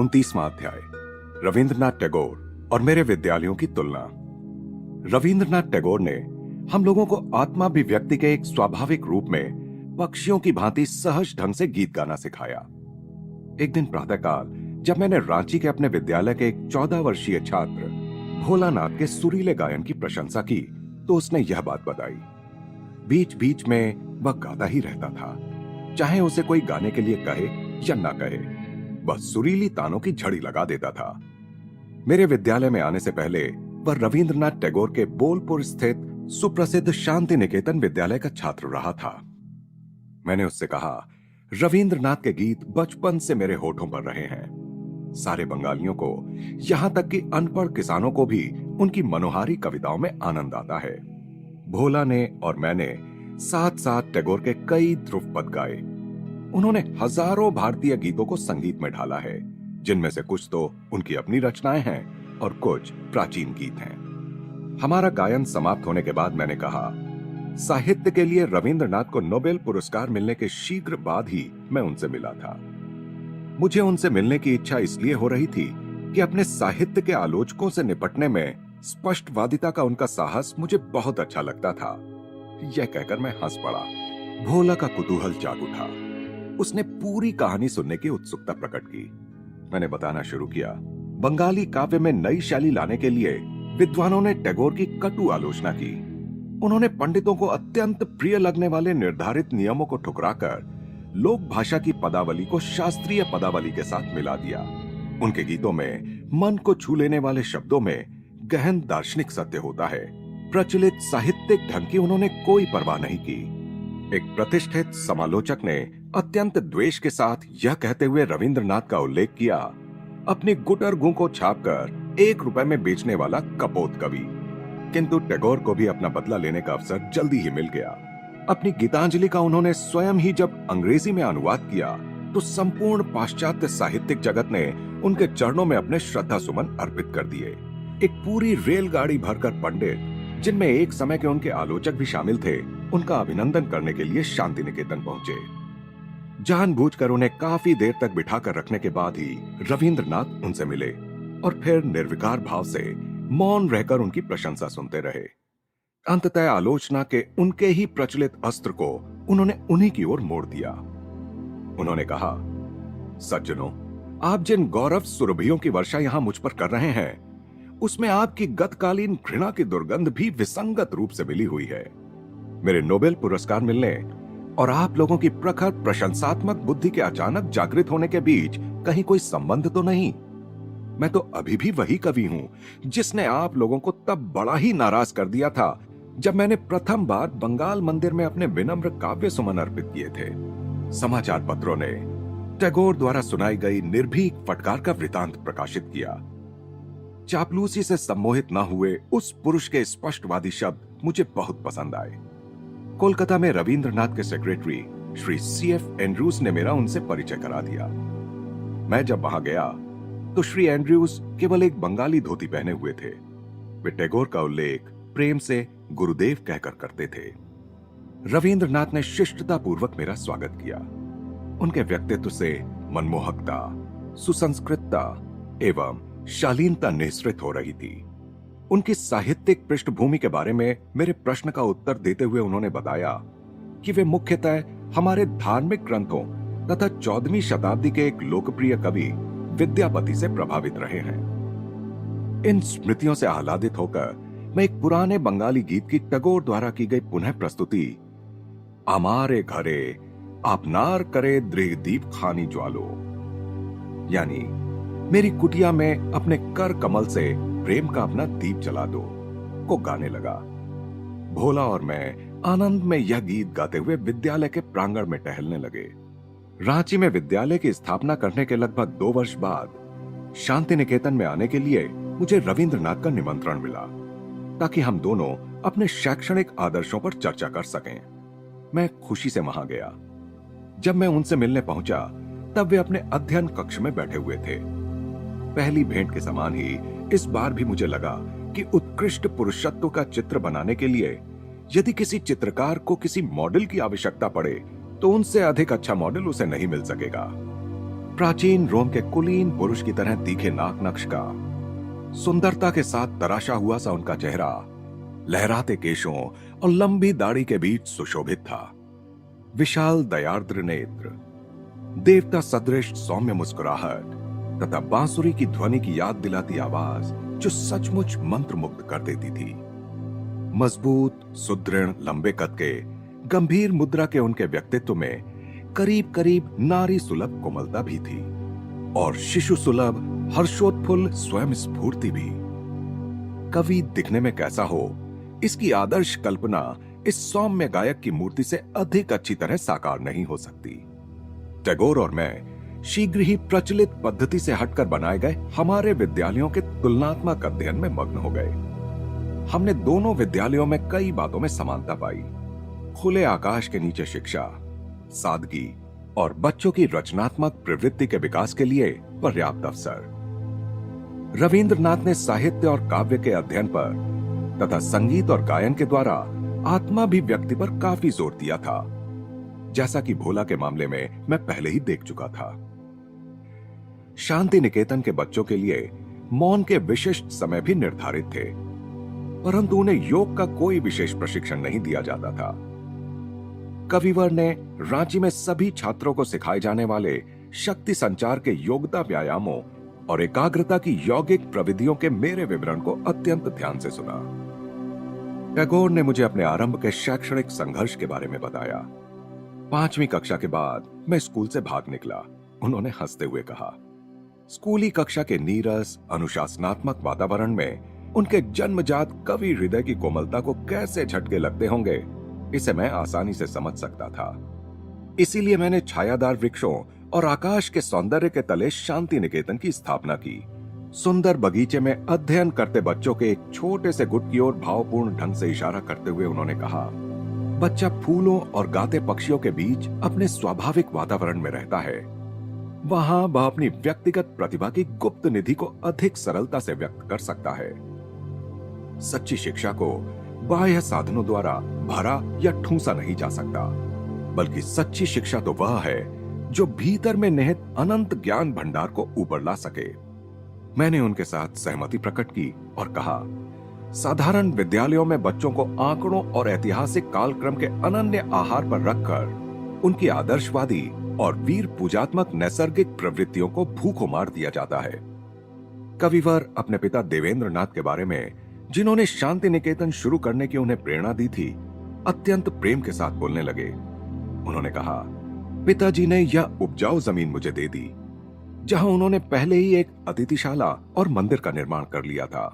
29वां अध्याय। रविंद्रनाथ टैगोर और मेरे विद्यालयों की तुलना। रविंद्रनाथ टैगोर ने हम लोगों को आत्माभिव्यक्ति के एक स्वाभाविक रूप में पक्षियों की भांति सहज ढंग से गीत गाना सिखाया। एक दिन प्रातःकाल जब मैंने रांची के अपने विद्यालय के एक 14 वर्षीय छात्र भोलानाथ के सुरीले गायन की प्रशंसा की तो उसने यह बात बताई। बीच बीच में वह गाता ही रहता था, चाहे उसे कोई गाने के लिए कहे या ना कहे, बस सुरीली तानों की झड़ी लगा देता था। मेरे विद्यालय में आने से पहले वह रविंद्रनाथ टैगोर के बोलपुर स्थित सुप्रसिद्ध शांति निकेतन विद्यालय का छात्र रहा था। मैंने उससे कहा, रविंद्रनाथ के गीत बचपन से मेरे होठों पर रहे हैं। सारे बंगालियों को, यहां तक कि अनपढ़ किसानों को भी उनकी मनोहारी कविताओं में आनंद आता है। भोला ने और मैंने साथ साथ टैगोर के कई ध्रुव पद गाए। उन्होंने हजारों भारतीय गीतों को संगीत में ढाला है, जिनमें से कुछ तो उनकी अपनी रचनाएं हैं और कुछ प्राचीन गीत हैं। हमारा गायन समाप्त होने के बाद मैंने कहा, साहित्य के लिए रविंद्रनाथ को नोबेल पुरस्कार मिलने के शीघ्र बाद ही मैं उनसे मिला था। मुझे उनसे मिलने की इच्छा इसलिए हो रही थी कि अपने साहित्य के आलोचकों से निपटने में स्पष्टवादिता का उनका साहस मुझे बहुत अच्छा लगता था। यह कहकर मैं हंस पड़ा। भोला का कुतूहल जाग उठा। उसने पूरी कहानी सुनने की उत्सुकता प्रकट की। मैंने बताना शुरू किया। बंगाली काव्य में नई शैली लाने के लिए विद्वानों ने टैगोर की कटु आलोचना की। उन्होंने पंडितों को अत्यंत प्रिय लगने वाले निर्धारित नियमों को ठुकराकर लोक भाषा की पदावली को शास्त्रीय पदावली के साथ मिला दिया। उनके गीतों में मन को छू लेने वाले शब्दों में गहन दार्शनिक सत्य होता है। प्रचलित साहित्यिक ढंग की उन्होंने कोई परवाह नहीं की। एक प्रतिष्ठित समालोचक ने अत्यंत द्वेष के साथ यह कहते हुए रविंद्रनाथ का उल्लेख किया, अपनी गुटरगू को छापकर 1 रुपए में बेचने वाला कपोत कवि। किंतु टैगोर को भी अपना बदला लेने का अवसर जल्दी ही मिल गया। अपनी गीतांजलि का उन्होंने स्वयं ही जब अंग्रेजी में अनुवाद किया तो संपूर्ण पाश्चात्य साहित्यिक जगत ने उनके चरणों में अपने श्रद्धा सुमन अर्पित कर दिए। एक पूरी रेलगाड़ी भरकर पंडित, जिनमें एक समय के उनके आलोचक भी शामिल थे, उनका अभिनंदन करने के लिए शांति निकेतन पहुंचे। जानबूझकर उन्हें काफी देर तक बिठाकर रखने के बाद ही रविंद्रनाथ उनसे मिले और फिर निर्विकार भाव से मौन रहकर उनकी प्रशंसा सुनते रहे। अंततः आलोचना के उनके ही प्रचलित अस्त्र को उन्होंने उन्हीं की ओर मोड़ दिया। उन्होंने कहा, सज्जनों, आप जिन गौरव सुरभियों की वर्षा यहां मुझ पर कर रहे हैं, उसमें आपकी गतकालीन घृणा की दुर्गंध भी विसंगत रूप से मिली हुई है। मेरे नोबेल पुरस्कार मिलने और आप लोगों की प्रखर प्रशंसात्मक बुद्धि के अचानक जागृत होने के बीच कहीं कोई संबंध तो नहीं। मैं तो अभी भी वही कवि हूं जिसने आप लोगों को तब बड़ा ही नाराज कर दिया था जब मैंने प्रथम बार बंगाल मंदिर में अपने विनम्र काव्य सुमन अर्पित किए थे। समाचार पत्रों ने टैगोर द्वारा सुनाई गई निर्भीक फटकार का वृतांत प्रकाशित किया। चापलूसी से सम्मोहित न हुए उस पुरुष के स्पष्टवादी शब्द मुझे बहुत पसंद आए। कोलकाता में रविंद्रनाथ के सेक्रेटरी श्री C.F. एंड्रूज ने मेरा उनसे परिचय करा दिया। मैं जब वहां गया तो श्री एंड्रूज केवल एक बंगाली धोती पहने हुए थे। वे टैगोर का उल्लेख प्रेम से गुरुदेव कहकर करते थे। रविंद्रनाथ ने शिष्टता पूर्वक मेरा स्वागत किया। उनके व्यक्तित्व से मनमोहकता, सुसंस्कृतता एवं शालीनता निःसृत हो रही थी। उनकी साहित्यिक पृष्ठभूमि के बारे में मेरे प्रश्न का उत्तर देते हुए उन्होंने बताया कि वे मुख्यतः हमारे धार्मिक ग्रंथों तथा 14वीं शताब्दी के एक लोकप्रिय कवि विद्यापति से प्रभावित रहे हैं। इन स्मृतियों से आह्लादित होकर मैं एक पुराने बंगाली गीत की टैगोर द्वारा की गई पुनः प्रस्तुति, आमारे घरे आपनार करे दृढ़ दीप खानी ज्वालो, यानी मेरी कुटिया में अपने कर कमल से प्रेम का अपना दीप जला दो, को गाने लगा। भोला और मैं आनंद में यह गीत गाते हुए विद्यालय के प्रांगण में टहलने लगे। रांची में विद्यालय की स्थापना करने के लगभग 2 वर्ष बाद शांति निकेतन में आने के लिए मुझे रविंद्रनाथ का निमंत्रण मिला ताकि हम दोनों अपने शैक्षणिक आदर्शों पर चर्चा कर सकें। मैं खुशी से वहां गया। जब मैं उनसे मिलने पहुंचा तब वे अपने अध्ययन कक्ष में बैठे हुए थे। पहली भेंट के समान ही इस बार भी मुझे लगा कि उत्कृष्ट पुरुषत्व का चित्र बनाने के लिए यदि किसी चित्रकार को किसी मॉडल की आवश्यकता पड़े तो उनसे अधिक अच्छा मॉडल उसे नहीं मिल सकेगा। प्राचीन रोम के कुलीन पुरुष की तरह तीखे नाक नक्श का, सुंदरता के साथ तराशा हुआ सा उनका चेहरा, लहराते केशों और लंबी दाढ़ी के बीच सुशोभित था। विशाल दयार्द्र नेत्र, देवता सदृश सौम्य मुस्कुराहट तथा बांसुरी की ध्वनि की याद दिलाती आवाज जो सचमुच मंत्रमुग्ध कर देती थी। मजबूत, सुदृढ़, लंबे कद के, गंभीर मुद्रा के उनके व्यक्तित्व में करीब करीब नारी सुलभ कोमलता भी थी और शिशु सुलभ हर्षोत्फुल्ल स्वयं स्फूर्ति भी। कवि दिखने में कैसा हो, इसकी आदर्श कल्पना इस सौम्य गायक की मूर्ति से अधिक अच्छी तरह साकार नहीं हो सकती। टैगोर और मैं शीघ्र ही प्रचलित पद्धति से हटकर बनाए गए हमारे विद्यालयों के तुलनात्मक अध्ययन में मग्न हो गए। हमने दोनों विद्यालयों में कई बातों में समानता पाई। खुले आकाश के नीचे शिक्षा, सादगी और बच्चों की रचनात्मक प्रवृत्ति के विकास के लिए पर्याप्त अवसर। रविंद्रनाथ ने साहित्य और काव्य के अध्ययन पर तथा संगीत और गायन के द्वारा आत्माभिव्यक्ति पर काफी जोर दिया था, जैसा कि भोला के मामले में मैं पहले ही देख चुका था। शांति निकेतन के बच्चों के लिए मौन के विशिष्ट समय भी निर्धारित थे, परंतु उन्हें योग का कोई विशेष प्रशिक्षण नहीं दिया जाता था। कविवर ने रांची में सभी छात्रों को सिखाए जाने वाले शक्ति संचार के योग्यता व्यायामों और एकाग्रता की यौगिक प्रविधियों के मेरे विवरण को अत्यंत ध्यान से सुना। टैगोर ने मुझे अपने आरंभ के शैक्षणिक संघर्ष के बारे में बताया। 5वीं कक्षा के बाद मैं स्कूल से भाग निकला। उन्होंने हंसते हुए कहा, स्कूली कक्षा के नीरस अनुशासनात्मक वातावरण में उनके जन्मजात कवि हृदय की कोमलता को कैसे झटके लगते होंगे, इसे मैं आसानी से समझ सकता था। इसीलिए मैंने छायादार वृक्षों और आकाश के सौंदर्य के तले शांति निकेतन की स्थापना की। सुंदर बगीचे में अध्ययन करते बच्चों के एक छोटे से गुट की ओर भावपूर्ण ढंग से इशारा करते हुए उन्होंने कहा, बच्चा फूलों और गाते पक्षियों के बीच अपने स्वाभाविक वातावरण में रहता है। वहां वह अपनी व्यक्तिगत प्रतिभा की गुप्त निधि को अधिक सरलता से व्यक्त कर सकता है। सच्ची शिक्षा को बाह्य साधनों द्वारा भरा या ठूंसा नहीं जा सकता, बल्कि सच्ची शिक्षा तो वह है जो भीतर में निहित अनंत ज्ञान भंडार को ऊपर ला सके। मैंने उनके साथ सहमति प्रकट की और कहा, साधारण विद्यालयों में बच्चों को आंकड़ों और ऐतिहासिक कालक्रम के अनन्य आहार पर रखकर उनकी आदर्शवादी और वीर पूजात्मक नैसर्गिक प्रवृत्तियों को भूखों मार दिया जाता है। कविवर अपने पिता देवेंद्र नाथ के बारे में, जिन्होंने शांति निकेतन शुरू करने की उन्हें प्रेरणा दी थी, अत्यंत प्रेम के साथ बोलने लगे। उन्होंने कहा, पिताजी ने यह उपजाऊ जमीन मुझे दे दी, जहां उन्होंने पहले ही एक अतिथिशाला और मंदिर का निर्माण कर लिया था।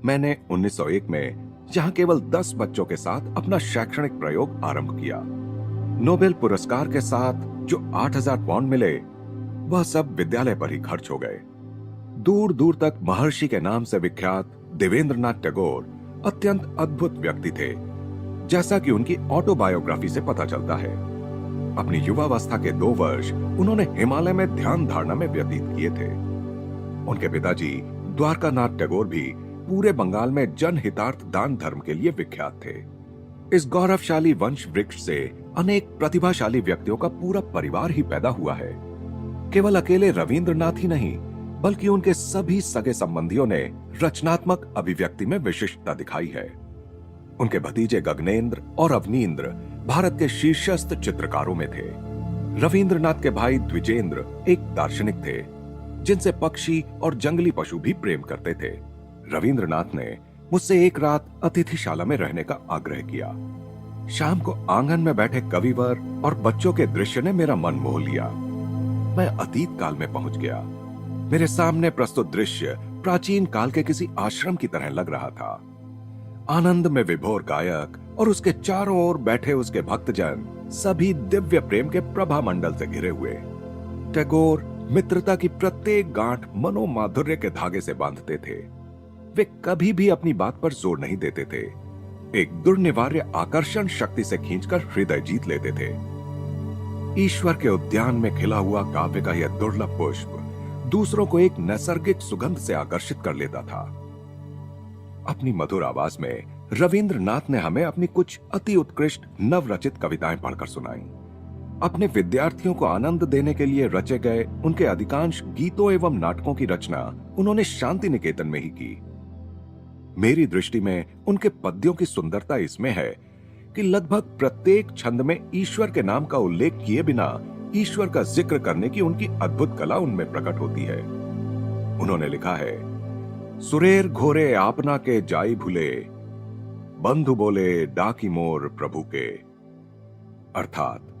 मैंने 1901 में जहां केवल 10 बच्चों के साथ अपना शैक्षणिक प्रयोग आरंभ किया। नोबेल पुरस्कार के साथ जो 8,000 पाउंड मिले, वह सब विद्यालय पर ही खर्च हो गए। दूर दूर तक महर्षि के नाम से विख्यात देवेंद्रनाथ टैगोर अत्यंत अद्भुत व्यक्ति थे, जैसा कि उनकी ऑटोबायोग्राफी से पता चलता है। अपनी युवावस्था के 2 वर्ष उन्होंने हिमालय में ध्यान धारणा में व्यतीत किए थे। उनके पिताजी द्वारकानाथ टैगोर भी पूरे बंगाल में जनहितार्थ दान धर्म के लिए विख्यात थे। इस गौरवशाली वंश वृक्ष से अनेक प्रतिभाशाली व्यक्तियों का पूरा परिवार ही पैदा हुआ है। केवल अकेले रविंद्रनाथ ही नहीं, बल्कि उनके सभी सगे संबंधियों ने रचनात्मक अभिव्यक्ति में विशिष्टता दिखाई है। उनके भतीजे गगनेंद्र और अवनींद्र भारत के शीर्षस्थ चित्रकारों में थे। रविंद्रनाथ के भाई द्विजेंद्र एक दार्शनिक थे, जिनसे पक्षी और जंगली पशु भी प्रेम करते थे। रविंद्रनाथ ने मुझसे एक रात अतिथिशाला में रहने का आग्रह किया। शाम को आंगन में बैठे कविवर और बच्चों के दृश्य ने मेरा मन मोह लिया। मैं अतीत काल में पहुंच गया। मेरे सामने प्रस्तुत दृश्य प्राचीन काल के किसी आश्रम की तरह लग रहा था। आनंद में विभोर गायक और उसके चारों ओर बैठे उसके भक्तजन सभी दिव्य प्रेम के प्रभा मंडल से घिरे हुए। टैगोर मित्रता की प्रत्येक गांठ मनोमाधुर्य के धागे से बांधते थे। वे कभी भी अपनी बात पर जोर नहीं देते थे। एक दुर्निवार्य आकर्षण शक्ति से खींचकर हृदय जीत लेते थे। ईश्वर के उद्यान में खिला हुआ काव्य का यह दुर्लभ पुष्प दूसरों को एक नैसर्गिक सुगंध से आकर्षित कर लेता था। अपनी मधुर आवाज में रविंद्रनाथ ने हमें अपनी कुछ अति उत्कृष्ट नवरचित कविताएं पढ़कर सुनाई। अपने विद्यार्थियों को आनंद देने के लिए रचे गए उनके अधिकांश गीतों एवं नाटकों की रचना उन्होंने शांति निकेतन में ही की। मेरी दृष्टि में उनके पद्यों की सुंदरता इसमें है कि लगभग प्रत्येक छंद में ईश्वर के नाम का उल्लेख किए बिना ईश्वर का जिक्र करने की उनकी अद्भुत कला उनमें प्रकट होती है। उन्होंने लिखा है, सुरेर घोरे आपना के जाई भूले, बंधु बोले डाकी मोर प्रभु के। अर्थात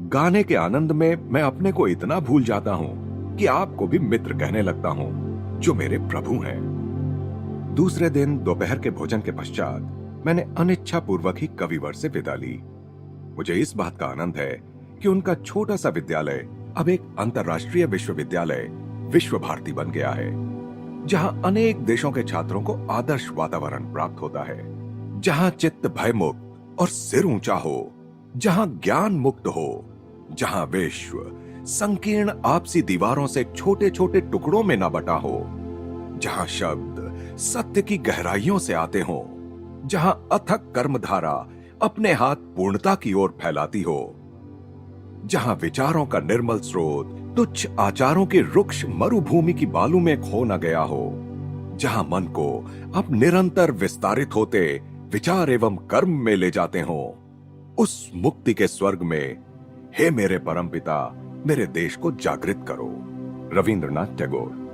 गाने के आनंद में मैं अपने को इतना भूल जाता हूं कि आपको भी मित्र कहने लगता हूं, जो मेरे प्रभु हैं। दूसरे दिन दोपहर के भोजन के पश्चात मैंने अनिच्छा पूर्वक ही कविवर से विदा ली। मुझे इस बात का आनंद है कि उनका छोटा सा विद्यालय अब एक अंतर्राष्ट्रीय विश्वविद्यालय विश्व भारती बन गया है, जहां अनेक देशों के छात्रों को आदर्श वातावरण प्राप्त होता है, जहां चित्त भयमुक्त और सिर ऊंचा हो, जहां ज्ञान मुक्त हो, जहां विश्व संकीर्ण आपसी दीवारों से छोटे छोटे टुकड़ों में न बटा हो, जहां शब्द सत्य की गहराइयों से आते हो, जहां अथक कर्मधारा अपने हाथ पूर्णता की ओर फैलाती हो, जहां विचारों का निर्मल स्रोत तुच्छ आचारों की रुक्ष मरुभूमि की बालू में खो न गया हो, जहां मन को अब निरंतर विस्तारित होते विचार एवं कर्म में ले जाते हो, उस मुक्ति के स्वर्ग में हे मेरे परमपिता, मेरे देश को जागृत करो। रविंद्रनाथ टैगोर।